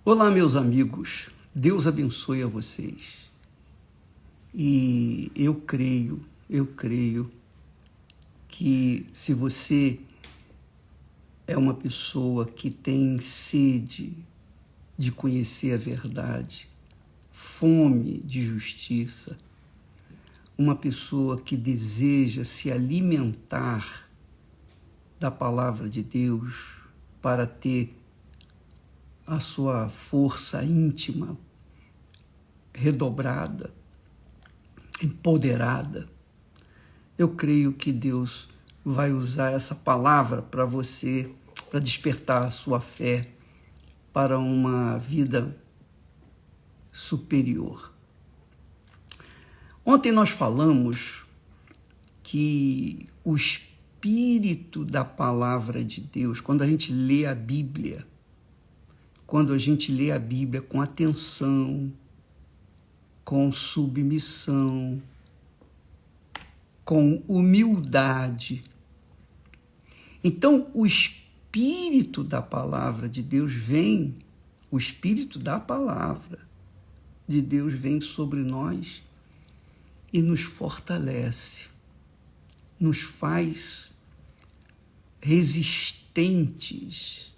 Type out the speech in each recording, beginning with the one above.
Olá, meus amigos, Deus abençoe a vocês. E eu creio que se você é uma pessoa que tem sede de conhecer a verdade, fome de justiça, uma pessoa que deseja se alimentar da palavra de Deus para ter a sua força íntima redobrada, empoderada, eu creio que Deus vai usar essa palavra para você, para despertar a sua fé para uma vida superior. Ontem nós falamos que o espírito da palavra de Deus, quando a gente lê a Bíblia, com atenção, com submissão, com humildade, então o espírito da palavra de Deus vem, o espírito da palavra de Deus vem sobre nós e nos fortalece, nos faz resistentes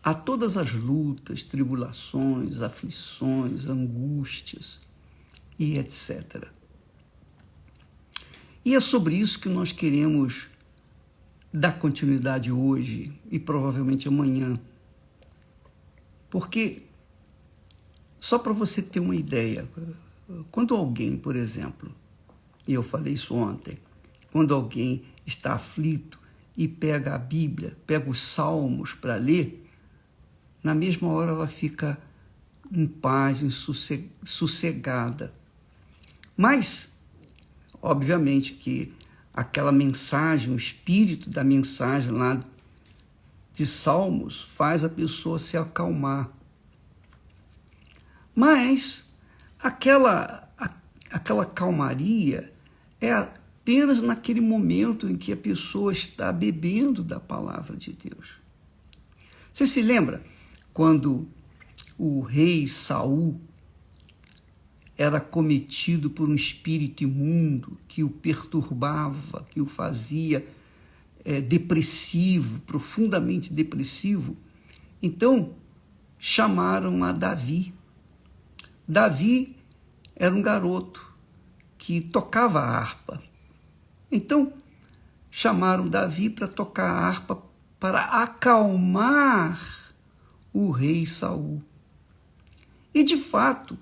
a todas as lutas, tribulações, aflições, angústias e etc. E é sobre isso que nós queremos dar continuidade hoje e provavelmente amanhã. Porque, só para você ter uma ideia, quando alguém, por exemplo, e eu falei isso ontem, quando alguém está aflito e pega a Bíblia, pega os Salmos para ler, na mesma hora ela fica em paz, sossegada. Mas, obviamente que aquela mensagem, o espírito da mensagem lá de Salmos faz a pessoa se acalmar. Mas aquela calmaria é apenas naquele momento em que a pessoa está bebendo da palavra de Deus. Você se lembra quando o rei Saul era cometido por um espírito imundo que o perturbava, que o fazia depressivo, profundamente depressivo? Então, chamaram a Davi. Davi era um garoto que tocava a harpa. Então, chamaram Davi para tocar a harpa para acalmar o rei Saul. E, de fato,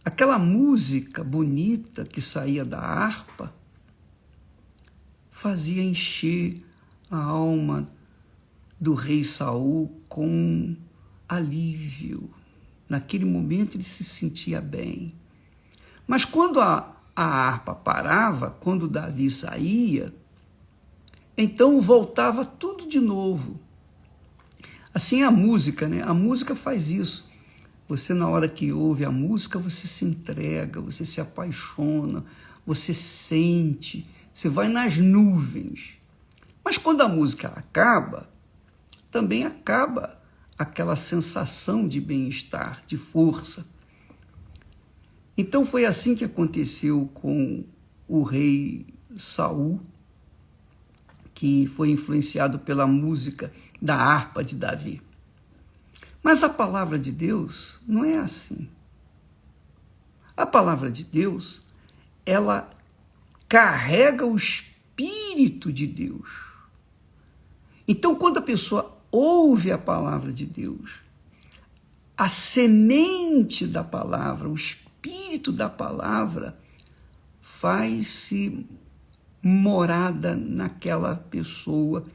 aquela música bonita que saía da harpa fazia encher a alma do rei Saul com alívio. Naquele momento ele se sentia bem. Mas quando a harpa parava, quando Davi saía, então voltava tudo de novo. Assim é a música, né? A música faz isso. Você, na hora que ouve a música, você se entrega, você se apaixona, você sente, você vai nas nuvens. Mas quando a música acaba, também acaba aquela sensação de bem-estar, de força. Então foi assim que aconteceu com o rei Saul, que foi influenciado pela música da harpa de Davi. Mas a palavra de Deus não é assim. A palavra de Deus, ela carrega o Espírito de Deus. Então, quando a pessoa ouve a palavra de Deus, a semente da palavra, o Espírito da palavra, faz-se morada naquela pessoa.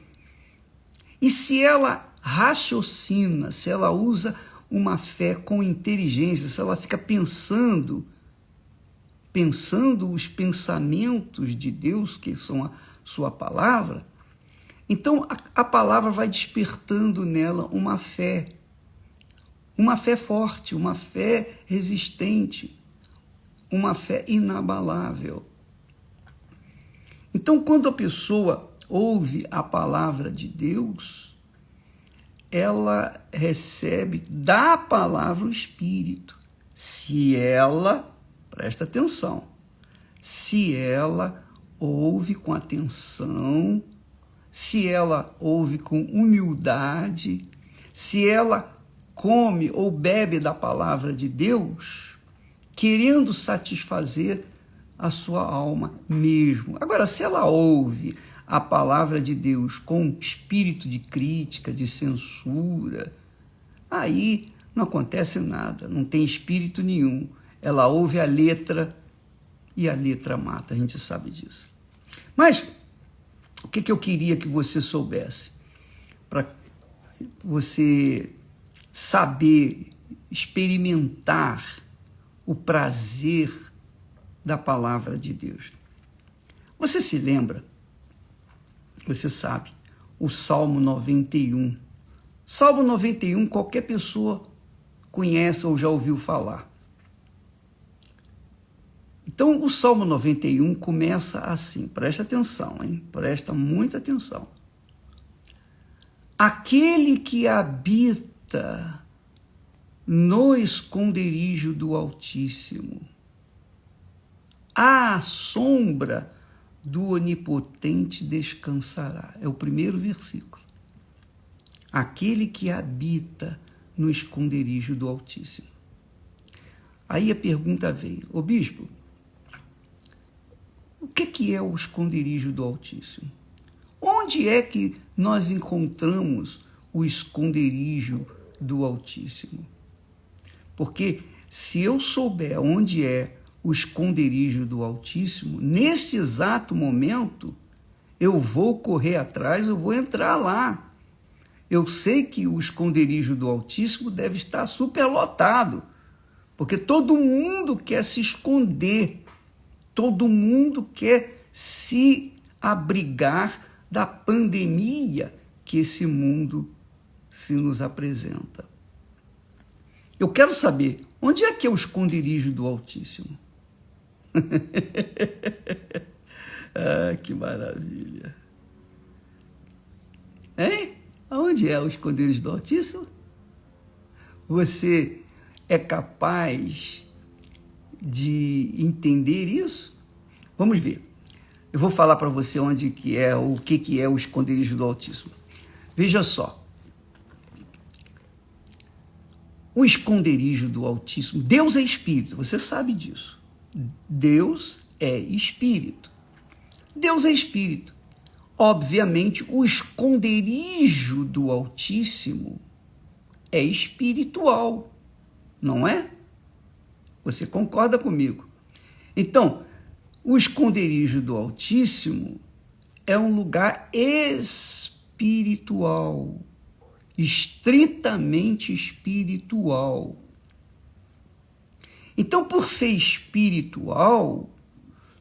E se ela raciocina, se ela usa uma fé com inteligência, se ela fica pensando os pensamentos de Deus, que são a sua palavra, então a palavra vai despertando nela uma fé forte, uma fé resistente, uma fé inabalável. Então, quando a pessoa ouve a palavra de Deus, ela recebe da palavra o Espírito. Se ela, presta atenção, se ela ouve com atenção, se ela ouve com humildade, se ela come ou bebe da palavra de Deus, querendo satisfazer a sua alma mesmo. Agora, se ela ouve a palavra de Deus com espírito de crítica, de censura, aí não acontece nada, não tem espírito nenhum. Ela ouve a letra e a letra mata, a gente sabe disso. Mas o que eu queria que você soubesse? Para você saber, experimentar o prazer da palavra de Deus. Você se lembra? Você sabe, o Salmo 91. Salmo 91, qualquer pessoa conhece ou já ouviu falar. Então, o Salmo 91 começa assim, presta atenção, hein? Presta muita atenção. Aquele que habita no esconderijo do Altíssimo, à sombra do Onipotente descansará. É o primeiro versículo. Aquele que habita no esconderijo do Altíssimo. Aí a pergunta veio, ô bispo, o que é o esconderijo do Altíssimo? Onde é que nós encontramos o esconderijo do Altíssimo? Porque se eu souber onde é o esconderijo do Altíssimo, nesse exato momento, eu vou correr atrás, eu vou entrar lá. Eu sei que o esconderijo do Altíssimo deve estar superlotado, porque todo mundo quer se esconder, todo mundo quer se abrigar da pandemia que esse mundo se nos apresenta. Eu quero saber, onde é que é o esconderijo do Altíssimo? Ah, que maravilha! Hein? Aonde é o esconderijo do Altíssimo? Você é capaz de entender isso? Vamos ver. Eu vou falar para você onde que é, o que é o esconderijo do Altíssimo. Veja só. O esconderijo do Altíssimo, Deus é Espírito, você sabe disso. Deus é Espírito. Deus é Espírito. Obviamente, o esconderijo do Altíssimo é espiritual, não é? Você concorda comigo? Então, o esconderijo do Altíssimo é um lugar espiritual, estritamente espiritual. Então, por ser espiritual,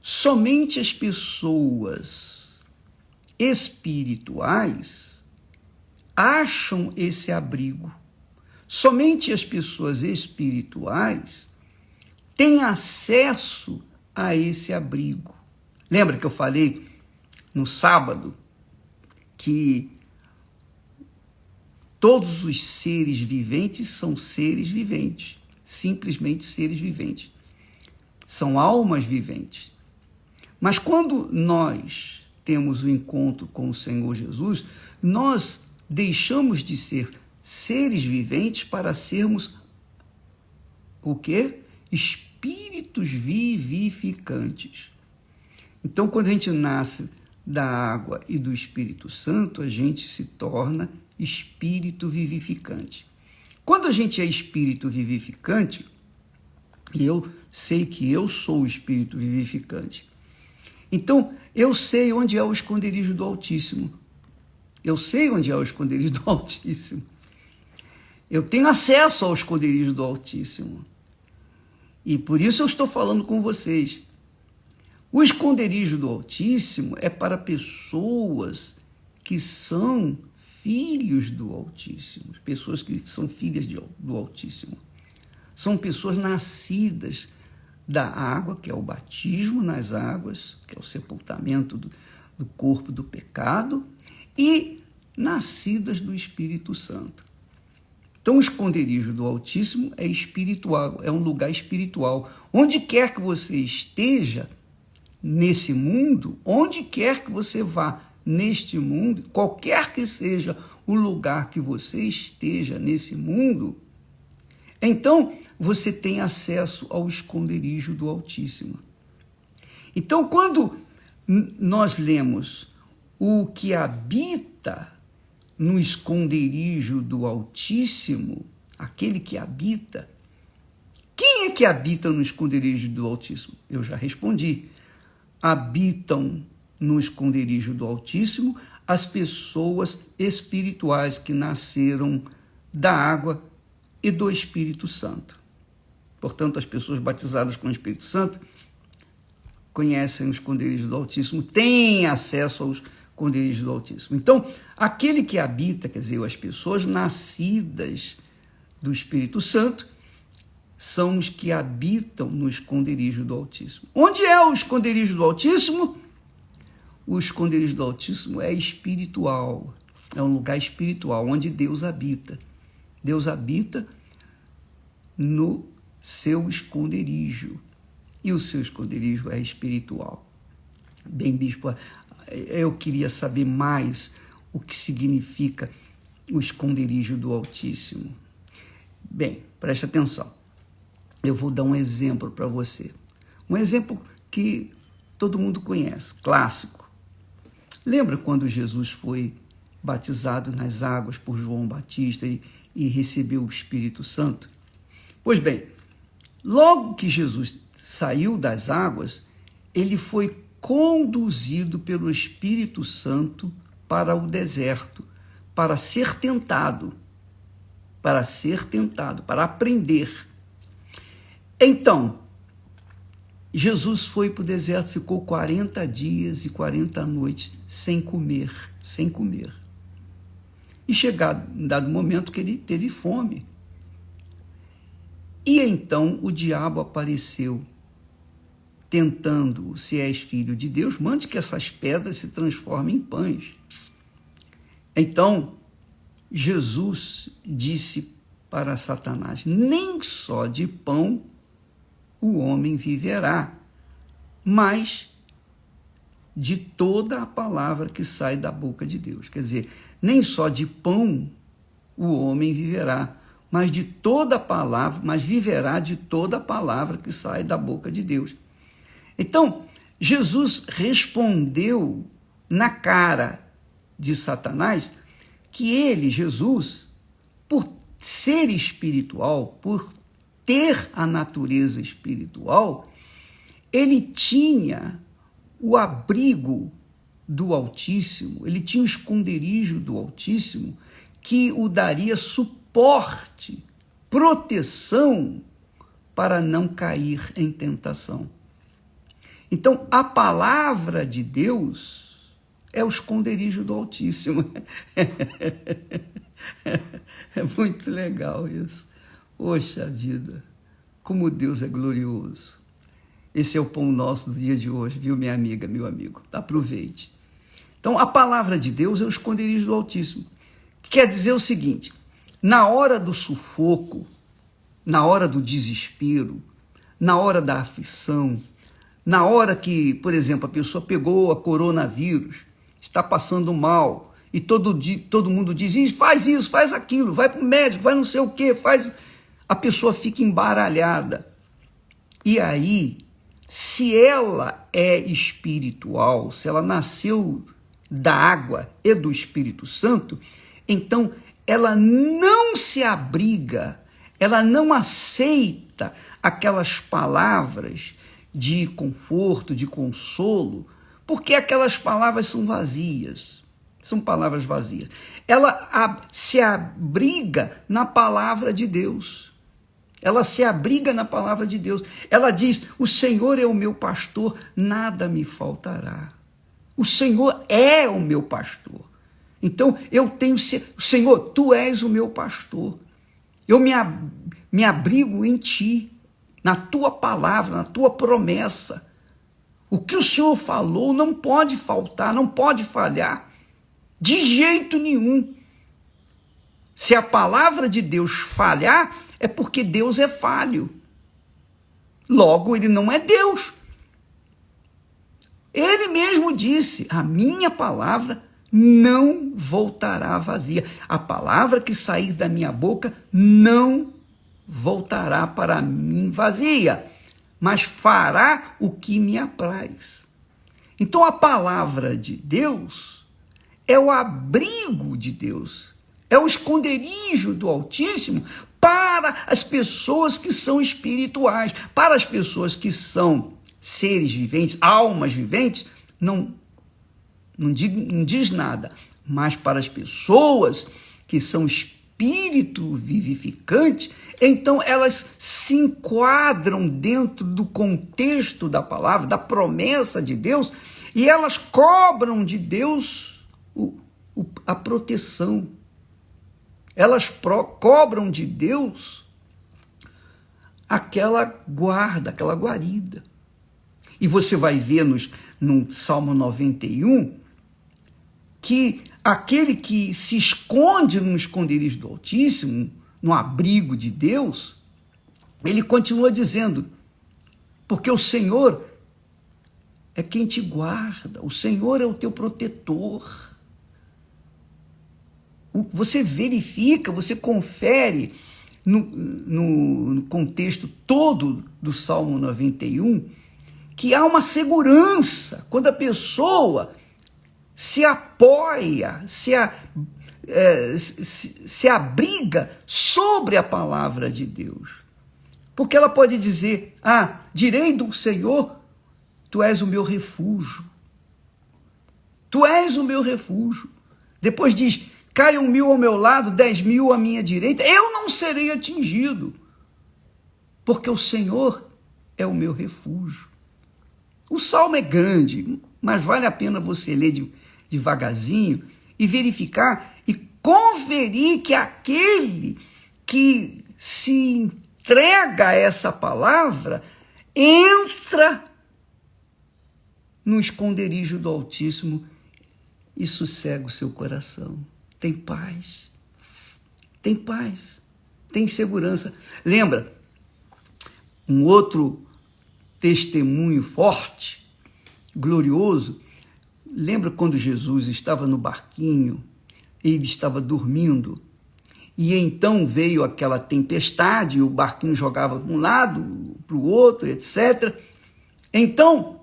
somente as pessoas espirituais acham esse abrigo. Somente as pessoas espirituais têm acesso a esse abrigo. Lembra que eu falei no sábado que todos os seres viventes são seres viventes, simplesmente seres viventes. São almas viventes. Mas quando nós temos o encontro com o Senhor Jesus, nós deixamos de ser seres viventes para sermos o quê? Espíritos vivificantes. Então, quando a gente nasce da água e do Espírito Santo, a gente se torna espírito vivificante. Quando a gente é espírito vivificante, e eu sei que eu sou o espírito vivificante, então eu sei onde é o esconderijo do Altíssimo. Eu sei onde é o esconderijo do Altíssimo. Eu tenho acesso ao esconderijo do Altíssimo. E por isso eu estou falando com vocês. O esconderijo do Altíssimo é para pessoas que são filhos do Altíssimo, pessoas que são filhas do Altíssimo. São pessoas nascidas da água, que é o batismo nas águas, que é o sepultamento do corpo do pecado, e nascidas do Espírito Santo. Então, o esconderijo do Altíssimo é espiritual, é um lugar espiritual. Onde quer que você esteja nesse mundo, onde quer que você vá neste mundo, qualquer que seja o lugar que você esteja nesse mundo, então você tem acesso ao esconderijo do Altíssimo. Então, quando nós lemos o que habita no esconderijo do Altíssimo, aquele que habita, quem é que habita no esconderijo do Altíssimo? Eu já respondi. Habitam no esconderijo do Altíssimo as pessoas espirituais que nasceram da água e do Espírito Santo. Portanto, as pessoas batizadas com o Espírito Santo conhecem o esconderijo do Altíssimo, têm acesso ao esconderijo do Altíssimo. Então, aquele que habita, quer dizer, as pessoas nascidas do Espírito Santo, são os que habitam no esconderijo do Altíssimo. Onde é o esconderijo do Altíssimo? O esconderijo do Altíssimo é espiritual, é um lugar espiritual, onde Deus habita. Deus habita no seu esconderijo, e o seu esconderijo é espiritual. Bem, bispo, eu queria saber mais o que significa o esconderijo do Altíssimo. Bem, preste atenção. Eu vou dar um exemplo para você. Um exemplo que todo mundo conhece, clássico. Lembra quando Jesus foi batizado nas águas por João Batista e recebeu o Espírito Santo? Pois bem, logo que Jesus saiu das águas, ele foi conduzido pelo Espírito Santo para o deserto, para ser tentado, para aprender. Então, Jesus foi para o deserto, ficou 40 dias e 40 noites sem comer. E chegado um dado momento que ele teve fome. E então o diabo apareceu, tentando, se és filho de Deus, mande que essas pedras se transformem em pães. Então, Jesus disse para Satanás: nem só de pão o homem viverá, mas de toda a palavra que sai da boca de Deus. Quer dizer, nem só de pão o homem viverá, mas de toda a palavra, mas viverá de toda a palavra que sai da boca de Deus. Então, Jesus respondeu na cara de Satanás que ele, Jesus, por ser espiritual, por ter a natureza espiritual, ele tinha o abrigo do Altíssimo, ele tinha o esconderijo do Altíssimo que o daria suporte, proteção para não cair em tentação. Então, a palavra de Deus é o esconderijo do Altíssimo. É muito legal isso. Poxa vida, como Deus é glorioso. Esse é o pão nosso do dia de hoje, viu, minha amiga, meu amigo? Aproveite. Então, a palavra de Deus é o esconderijo do Altíssimo. Quer dizer o seguinte: na hora do sufoco, na hora do desespero, na hora da aflição, na hora que, por exemplo, a pessoa pegou a coronavírus, está passando mal, e todo mundo diz: faz isso, faz aquilo, vai para o médico, vai não sei o quê, faz... A pessoa fica embaralhada. E aí, se ela é espiritual, se ela nasceu da água e do Espírito Santo, então ela não se abriga, ela não aceita aquelas palavras de conforto, de consolo, porque aquelas palavras são vazias, são palavras vazias. Ela se abriga na palavra de Deus. Ela se abriga na palavra de Deus. Ela diz: o Senhor é o meu pastor, nada me faltará. O Senhor é o meu pastor. Então, eu tenho... Senhor, tu és o meu pastor. Eu me abrigo em ti, na tua palavra, na tua promessa. O que o Senhor falou não pode faltar, não pode falhar. De jeito nenhum. Se a palavra de Deus falhar, é porque Deus é falho. Logo, ele não é Deus. Ele mesmo disse: a minha palavra não voltará vazia. A palavra que sair da minha boca não voltará para mim vazia, mas fará o que me apraz. Então a palavra de Deus é o abrigo de Deus, é o esconderijo do Altíssimo para as pessoas que são espirituais, para as pessoas que são seres viventes, almas viventes, não diz nada, mas para as pessoas que são espírito vivificante, então elas se enquadram dentro do contexto da palavra, da promessa de Deus, e elas cobram de Deus a proteção. Elas cobram de Deus aquela guarda, aquela guarida. E você vai ver no Salmo 91 que aquele que se esconde no esconderijo do Altíssimo, no abrigo de Deus, ele continua dizendo: porque o Senhor é quem te guarda, o Senhor é o teu protetor. Você verifica, você confere no contexto todo do Salmo 91 que há uma segurança quando a pessoa se apoia, se abriga sobre a palavra de Deus. Porque ela pode dizer: direi do Senhor, tu és o meu refúgio. Tu és o meu refúgio. Depois diz: caiam 1.000 ao meu lado, 10.000 à minha direita, eu não serei atingido, porque o Senhor é o meu refúgio. O salmo é grande, mas vale a pena você ler devagarzinho e verificar e conferir que aquele que se entrega a essa palavra entra no esconderijo do Altíssimo e sossega o seu coração. Tem paz, tem segurança. Lembra, um outro testemunho forte, glorioso, lembra quando Jesus estava no barquinho, ele estava dormindo, e então veio aquela tempestade, o barquinho jogava para um lado, para o outro, etc. Então,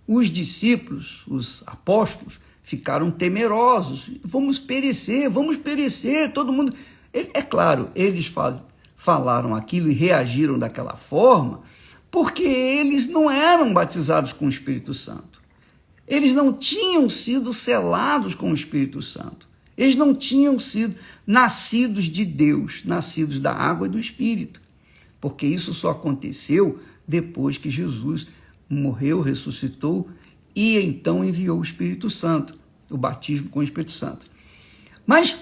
os discípulos, os apóstolos, ficaram temerosos. Vamos perecer, todo mundo... É claro, eles falaram aquilo e reagiram daquela forma, porque eles não eram batizados com o Espírito Santo. Eles não tinham sido selados com o Espírito Santo. Eles não tinham sido nascidos de Deus, nascidos da água e do Espírito. Porque isso só aconteceu depois que Jesus morreu, ressuscitou e então enviou o Espírito Santo, o batismo com o Espírito Santo. Mas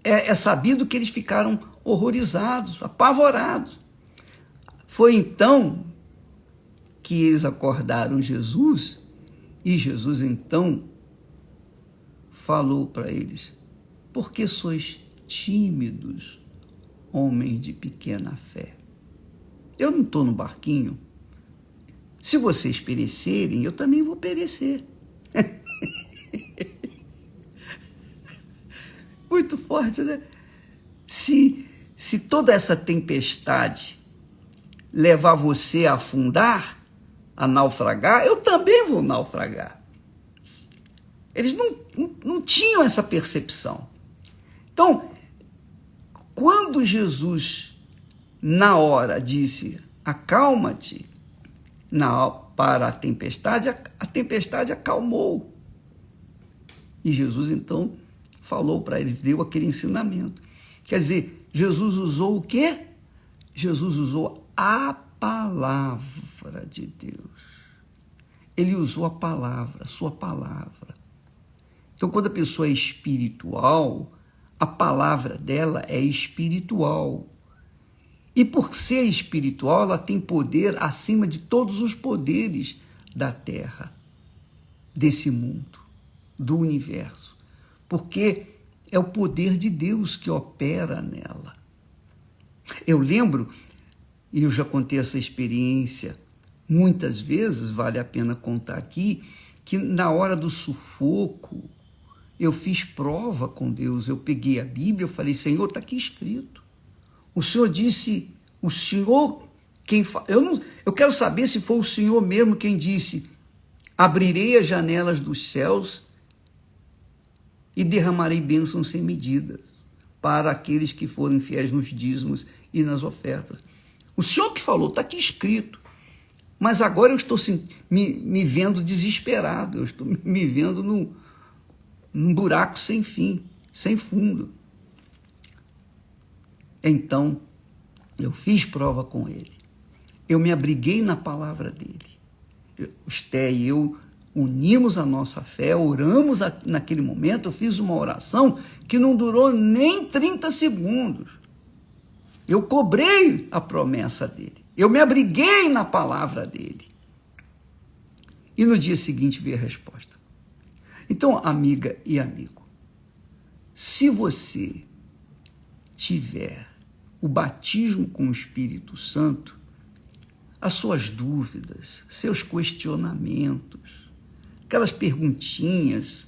é sabido que eles ficaram horrorizados, apavorados. Foi então que eles acordaram Jesus e Jesus então falou para eles: por que sois tímidos, homens de pequena fé? Eu não estou no barquinho. Se vocês perecerem, eu também vou perecer. Muito forte, né? Se toda essa tempestade levar você a afundar, a naufragar, eu também vou naufragar. Eles não tinham essa percepção. Então, quando Jesus, na hora, disse: acalma-te, para a tempestade acalmou. E Jesus, então, falou para eles, deu aquele ensinamento. Quer dizer, Jesus usou o quê? Jesus usou a palavra de Deus. Ele usou a palavra, a sua palavra. Então, quando a pessoa é espiritual, a palavra dela é espiritual. E por ser espiritual, ela tem poder acima de todos os poderes da terra, desse mundo, do universo. porque é o poder de Deus que opera nela. Eu lembro, e eu já contei essa experiência muitas vezes, vale a pena contar aqui, que na hora do sufoco, eu fiz prova com Deus, eu peguei a Bíblia, eu falei, Senhor, está aqui escrito. O Senhor disse, o Senhor, eu quero saber se foi o Senhor mesmo quem disse, abrirei as janelas dos céus e derramarei bênçãos sem medidas para aqueles que forem fiéis nos dízimos e nas ofertas. O Senhor que falou, está aqui escrito. Mas agora eu estou me vendo desesperado, eu estou me vendo num buraco sem fim, sem fundo. Então, eu fiz prova com ele. Eu me abriguei na palavra dele. Esté e eu unimos a nossa fé, oramos naquele momento, eu fiz uma oração que não durou nem 30 segundos. Eu cobrei a promessa dele. Eu me abriguei na palavra dele. E no dia seguinte veio a resposta. Então, amiga e amigo, se você tiver o batismo com o Espírito Santo, as suas dúvidas, seus questionamentos, aquelas perguntinhas,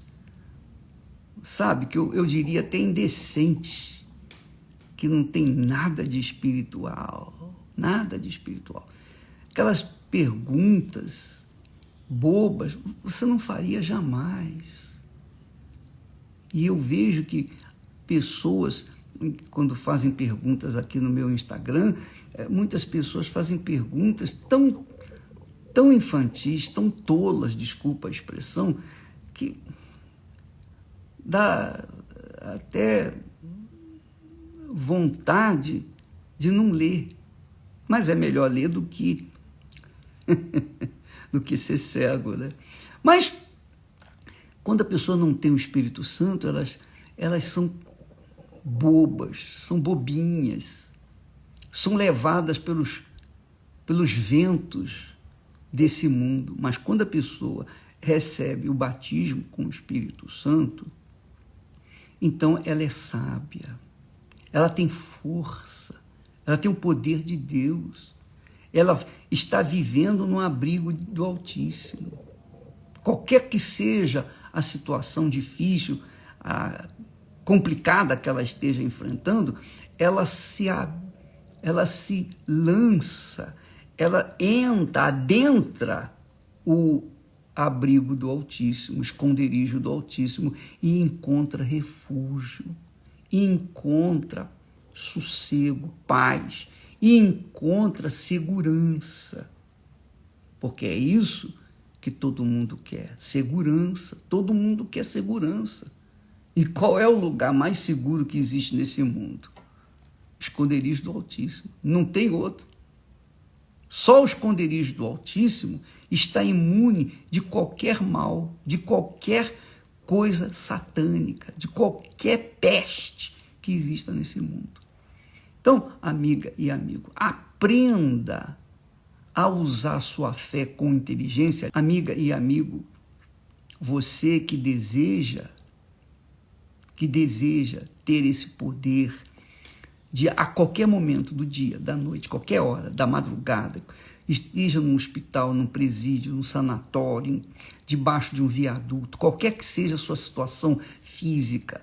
sabe, que eu diria até indecentes, que não tem nada de espiritual, aquelas perguntas bobas, você não faria jamais. E eu vejo que pessoas, quando fazem perguntas aqui no meu Instagram, muitas pessoas fazem perguntas tão infantis, tão tolas, desculpa a expressão, que dá até vontade de não ler. Mas é melhor ler do que ser cego, né? Mas quando a pessoa não tem o Espírito Santo, elas são bobas, são bobinhas, são levadas pelos ventos desse mundo. Mas quando a pessoa recebe o batismo com o Espírito Santo, então ela é sábia, ela tem força, ela tem o poder de Deus, ela está vivendo no abrigo do Altíssimo. Qualquer que seja a situação difícil, complicada que ela esteja enfrentando, ela se lança, ela adentra o abrigo do Altíssimo, o esconderijo do Altíssimo, e encontra refúgio, e encontra sossego, paz, e encontra segurança, porque é isso que todo mundo quer, segurança, todo mundo quer segurança. E qual é o lugar mais seguro que existe nesse mundo? Esconderijo do Altíssimo, não tem outro. Só o esconderijo do Altíssimo está imune de qualquer mal, de qualquer coisa satânica, de qualquer peste que exista nesse mundo. Então, amiga e amigo, aprenda a usar sua fé com inteligência. Amiga e amigo, você que deseja ter esse poder de, a qualquer momento do dia, da noite, qualquer hora, da madrugada, esteja num hospital, num presídio, num sanatório, debaixo de um viaduto, qualquer que seja a sua situação física,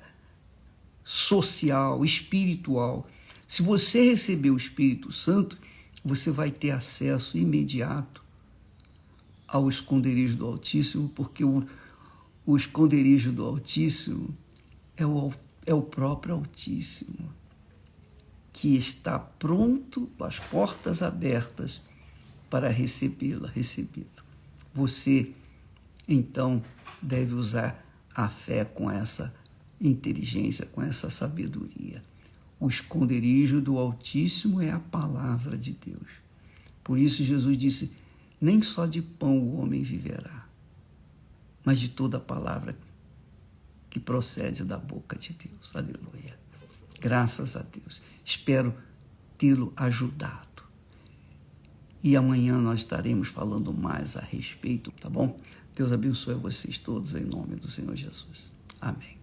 social, espiritual, se você receber o Espírito Santo, você vai ter acesso imediato ao esconderijo do Altíssimo, porque o esconderijo do Altíssimo é o próprio Altíssimo, que está pronto, as portas abertas para recebê-lo. Você, então, deve usar a fé com essa inteligência, com essa sabedoria. O esconderijo do Altíssimo é a palavra de Deus. Por isso Jesus disse, nem só de pão o homem viverá, mas de toda a palavra que procede da boca de Deus. Aleluia. Graças a Deus. Espero tê-lo ajudado. E amanhã nós estaremos falando mais a respeito, tá bom? Deus abençoe vocês todos em nome do Senhor Jesus. Amém.